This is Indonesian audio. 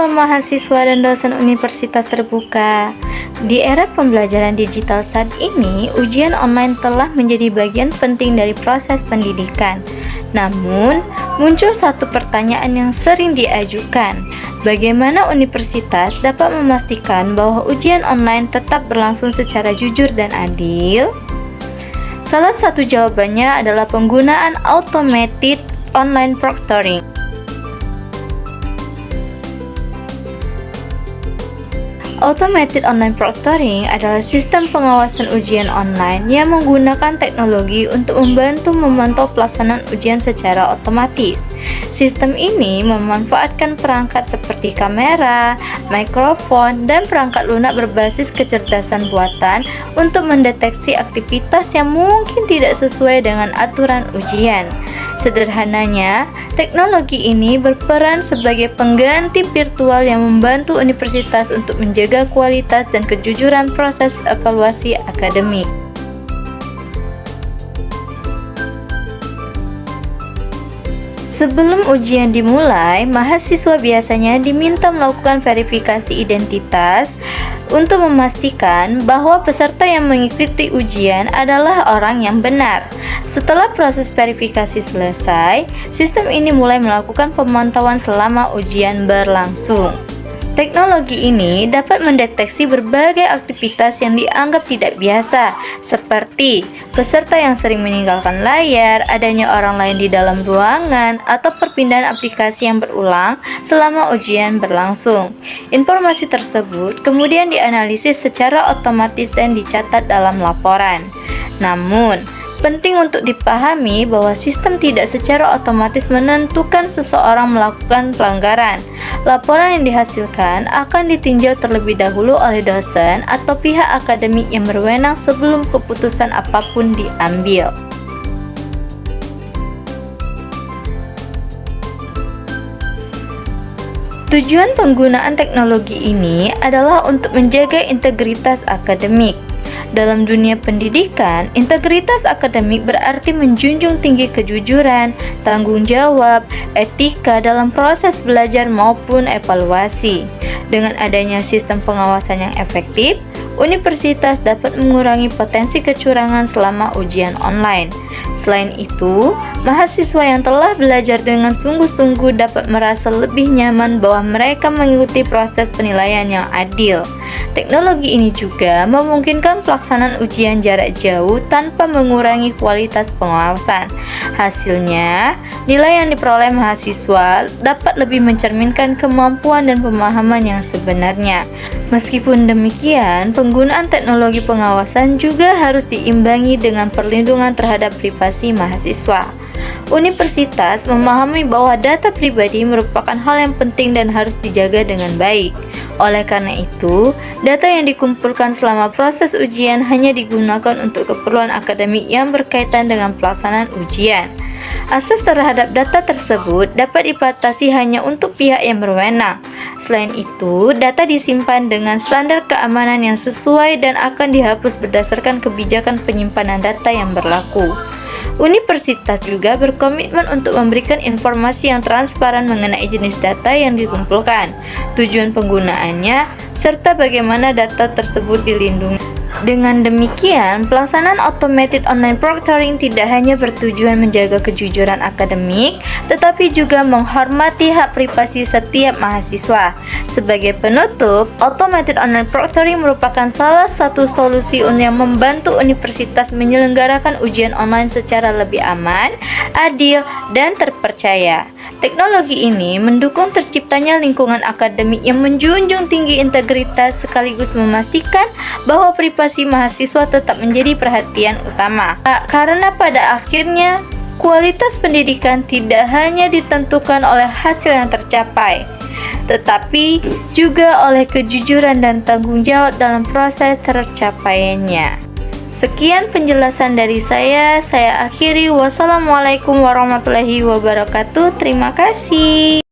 Halo mahasiswa dan dosen Universitas Terbuka. Di era pembelajaran digital saat ini, ujian online telah menjadi bagian penting dari proses pendidikan. Namun, muncul satu pertanyaan yang sering diajukan. Bagaimana universitas dapat memastikan bahwa ujian online tetap berlangsung secara jujur dan adil? Salah satu jawabannya adalah penggunaan automated online proctoring. Automated online proctoring adalah sistem pengawasan ujian online yang menggunakan teknologi untuk membantu memantau pelaksanaan ujian secara otomatis. Sistem ini memanfaatkan perangkat seperti kamera, mikrofon, dan perangkat lunak berbasis kecerdasan buatan untuk mendeteksi aktivitas yang mungkin tidak sesuai dengan aturan ujian. Sederhananya, teknologi ini berperan sebagai pengganti virtual yang membantu universitas untuk menjaga kualitas dan kejujuran proses evaluasi akademik. Sebelum ujian dimulai, mahasiswa biasanya diminta melakukan verifikasi identitas untuk memastikan bahwa peserta yang mengikuti ujian adalah orang yang benar. Setelah proses verifikasi selesai, sistem ini mulai melakukan pemantauan selama ujian berlangsung. Teknologi ini dapat mendeteksi berbagai aktivitas yang dianggap tidak biasa, seperti peserta yang sering meninggalkan layar, adanya orang lain di dalam ruangan, atau perpindahan aplikasi yang berulang selama ujian berlangsung. Informasi tersebut kemudian dianalisis secara otomatis dan dicatat dalam laporan. Namun, penting untuk dipahami bahwa sistem tidak secara otomatis menentukan seseorang melakukan pelanggaran. Laporan yang dihasilkan akan ditinjau terlebih dahulu oleh dosen atau pihak akademik yang berwenang sebelum keputusan apapun diambil. Tujuan penggunaan teknologi ini adalah untuk menjaga integritas akademik. Dalam dunia pendidikan, integritas akademik berarti menjunjung tinggi kejujuran, tanggung jawab, etika dalam proses belajar maupun evaluasi. Dengan adanya sistem pengawasan yang efektif, universitas dapat mengurangi potensi kecurangan selama ujian online. Selain itu, mahasiswa yang telah belajar dengan sungguh-sungguh dapat merasa lebih nyaman bahwa mereka mengikuti proses penilaian yang adil. Teknologi ini juga memungkinkan pelaksanaan ujian jarak jauh tanpa mengurangi kualitas pengawasan. Hasilnya, nilai yang diperoleh mahasiswa dapat lebih mencerminkan kemampuan dan pemahaman yang sebenarnya. Meskipun demikian, penggunaan teknologi pengawasan juga harus diimbangi dengan perlindungan terhadap privasi mahasiswa. Universitas memahami bahwa data pribadi merupakan hal yang penting dan harus dijaga dengan baik. Oleh karena itu, data yang dikumpulkan selama proses ujian hanya digunakan untuk keperluan akademik yang berkaitan dengan pelaksanaan ujian. Akses terhadap data tersebut dapat dibatasi hanya untuk pihak yang berwenang. Selain itu, data disimpan dengan standar keamanan yang sesuai dan akan dihapus berdasarkan kebijakan penyimpanan data yang berlaku. Universitas juga berkomitmen untuk memberikan informasi yang transparan mengenai jenis data yang dikumpulkan, tujuan penggunaannya, serta bagaimana data tersebut dilindungi. Dengan demikian, pelaksanaan automated online proctoring tidak hanya bertujuan menjaga kejujuran akademik, tetapi juga menghormati hak privasi setiap mahasiswa. Sebagai penutup, automated online proctoring merupakan salah satu solusi yang membantu universitas menyelenggarakan ujian online secara lebih aman, adil, dan terpercaya. Teknologi ini mendukung terciptanya lingkungan akademik yang menjunjung tinggi integritas sekaligus memastikan bahwa privasi mahasiswa tetap menjadi perhatian utama. Karena pada akhirnya, kualitas pendidikan tidak hanya ditentukan oleh hasil yang tercapai, tetapi juga oleh kejujuran dan tanggung jawab dalam proses tercapainya. Sekian penjelasan dari saya akhiri. Wassalamualaikum warahmatullahi wabarakatuh. Terima kasih.